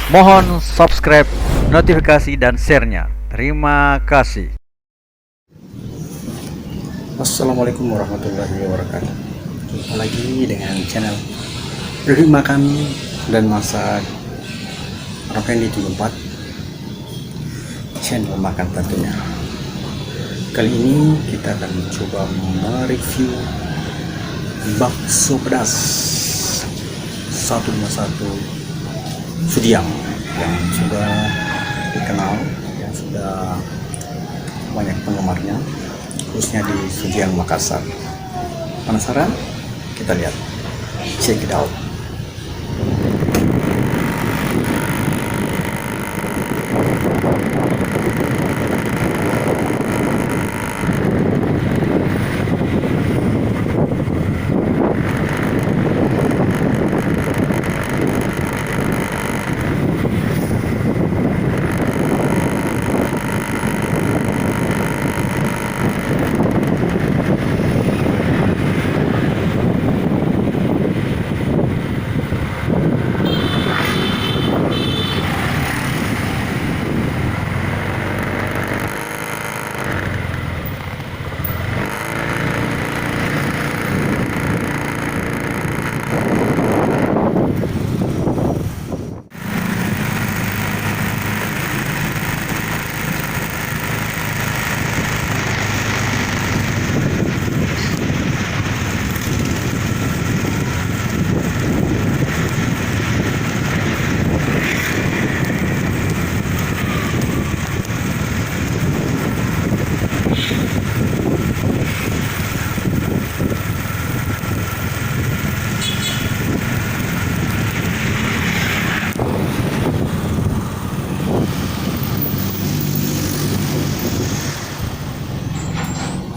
Mohon subscribe, notifikasi, dan share-nya. Terima kasih. Assalamualaikum warahmatullahi wabarakatuh. Jumpa lagi dengan channel review makan dan masak Raffendi 74, channel makan tentunya. Kali ini kita akan mencoba mereview bakso pedas 151 Sudiang yang sudah dikenal, yang sudah banyak penggemarnya, khususnya di Sudiang Makassar. Penasaran? Kita lihat, check it out.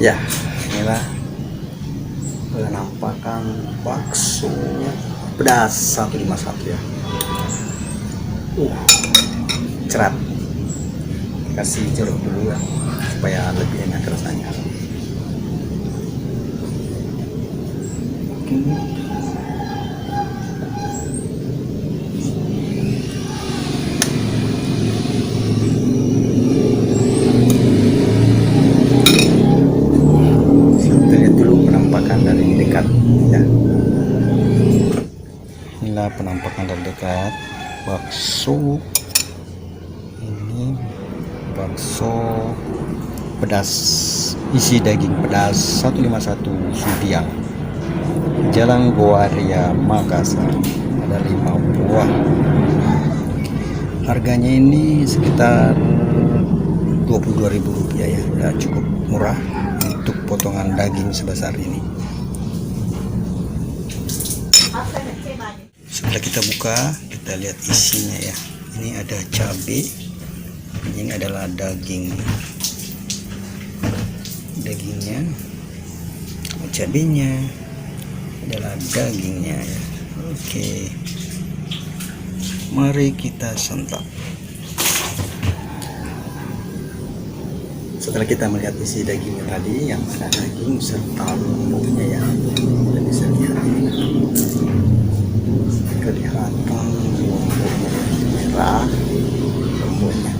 Ya, inilah penampakan bakso pedas 151 ya. Cerat. Kasih jeruk dulu ya, supaya lebih enak rasanya. Oke. Dari dekat ya. Inilah penampakan dari dekat bakso. Ini bakso pedas isi daging pedas 151 Sudiang, Jalan Goaria, Makassar. Ada 5 buah. Harganya ini sekitar Rp22.000 ya, cukup murah untuk potongan daging sebesar ini. Setelah kita buka, kita lihat isinya ya. Ini ada cabai, ini adalah dagingnya, cabenya adalah dagingnya ya. Oke, mari kita santap. Setelah kita melihat isi dagingnya tadi, yang ada daging serta bumbunya ya, dan bisa lihat ini kelihatan bumbunya merah, bumbunya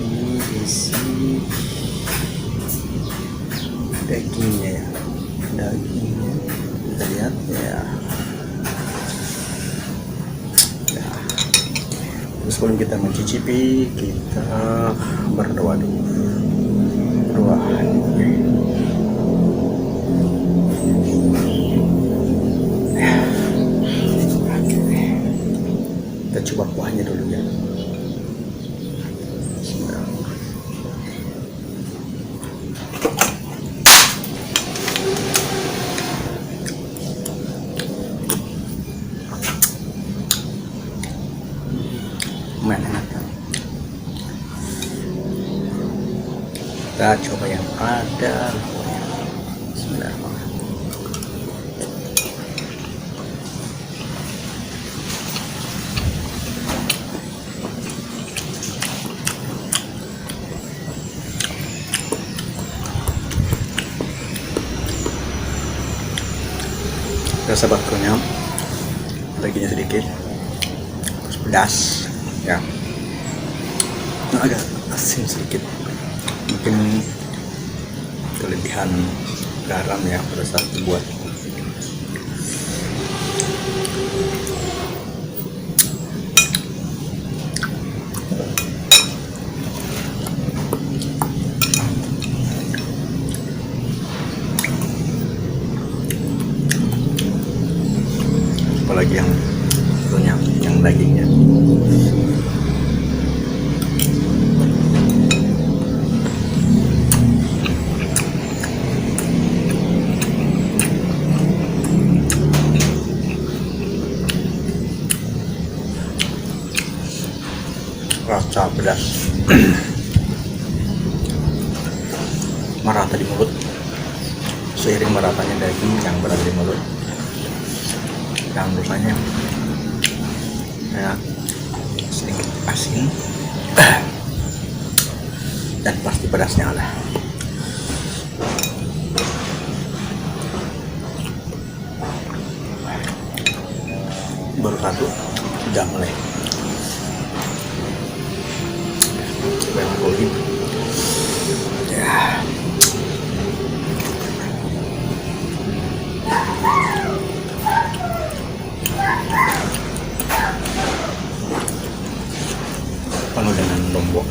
ini isi dagingnya ya, kita lihat ya. Terus sebelum kita mencicipi, kita berdoa dulu. Kita coba kuahnya dulu ya. Enak kan? Kita coba yang ada lauknya. Bismillahirrahmanirrahim. Rasa baksonya dagingnya sedikit, terus pedas ya, agak asin sedikit, mungkin kelebihan garam ya pada saat dibuat. Apalagi yang tentunya yang dagingnya. Rasa pedas merata di mulut, seiring meratanya daging yang berada di mulut, dan rasanya kayak sedikit asin dan pasti pedasnya ada. Baru satu sudah mulai melankolis ya. Penuh dengan lombok.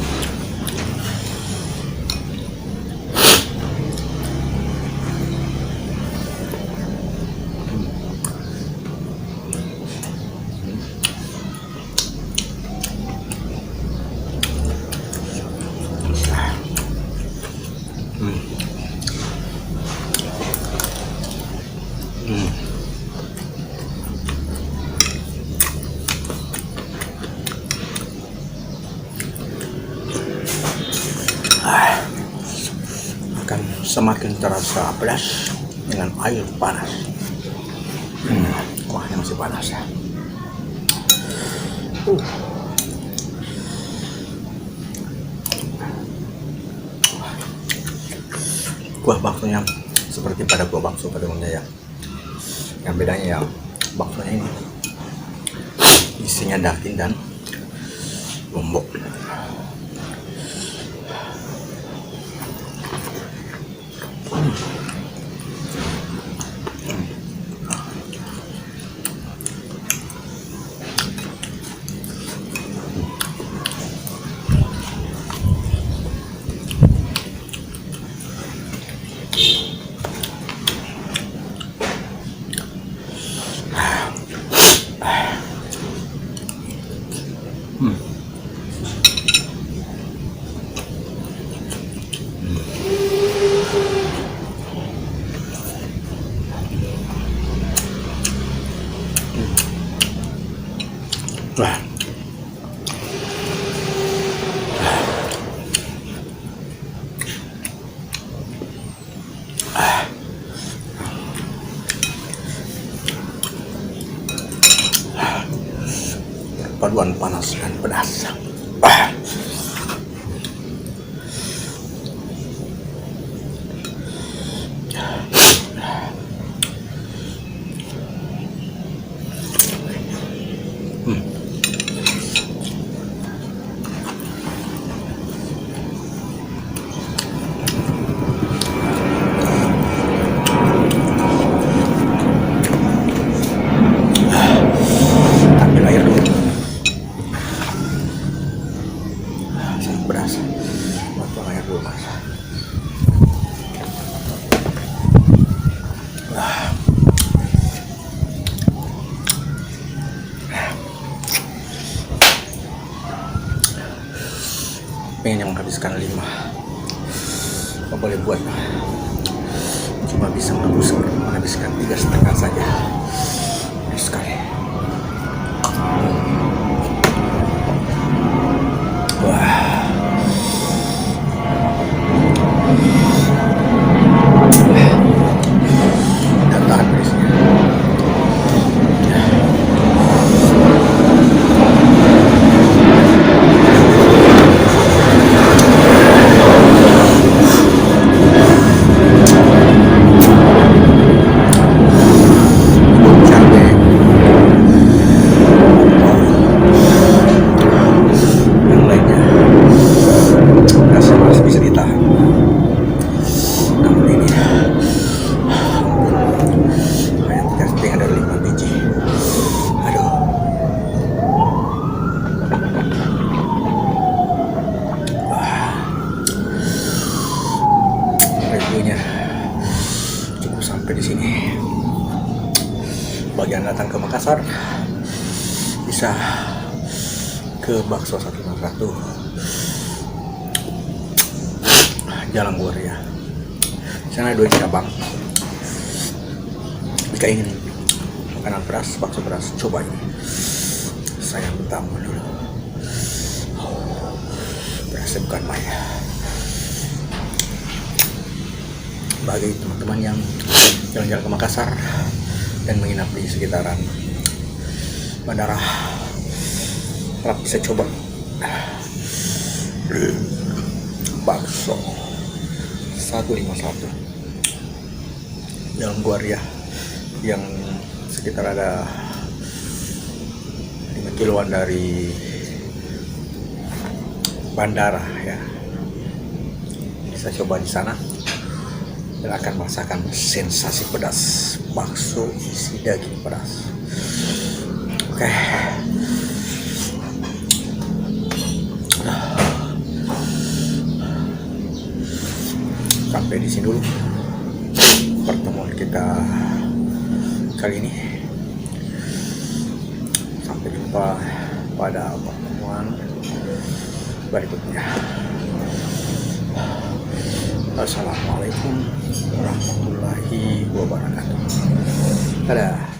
Akan semakin terasa pedas dengan air panas. Kuahnya masih panas ya. Kuah baksonya seperti pada kuah bakso pada umumnya ya. Yang bedanya ya, baksonya ini isinya daging dan lombok. Wah. Paduan panas dan pedas. Ambil air dulu. Sangat pedas. Buat air dulu mas. Pengen yang menghabiskan 5, apa boleh buat, cuma bisa menghabiskan 3,5 saja. Ini sekali. Wah. Dan tahan pedasnya. bisa ke Bakso 151 Jalan Gloria. Sana ada 2 cabang. Jika ingin makanan pedas, bakso pedas, coba ini. Saya minta dulu. Berasa bukan main. Bagi teman-teman yang jalan-jalan ke Makassar dan menginap di sekitaran bandara, harap bisa coba Bakso 151 Jalan Gloria yang sekitar ada 5 kiloan dari bandara ya. Bisa coba di sana dan akan merasakan sensasi pedas bakso isi daging pedas. Oke. Sampai di sini dulu pertemuan kita kali ini. Sampai jumpa pada pertemuan berikutnya. Assalamualaikum warahmatullahi wabarakatuh. Dadah.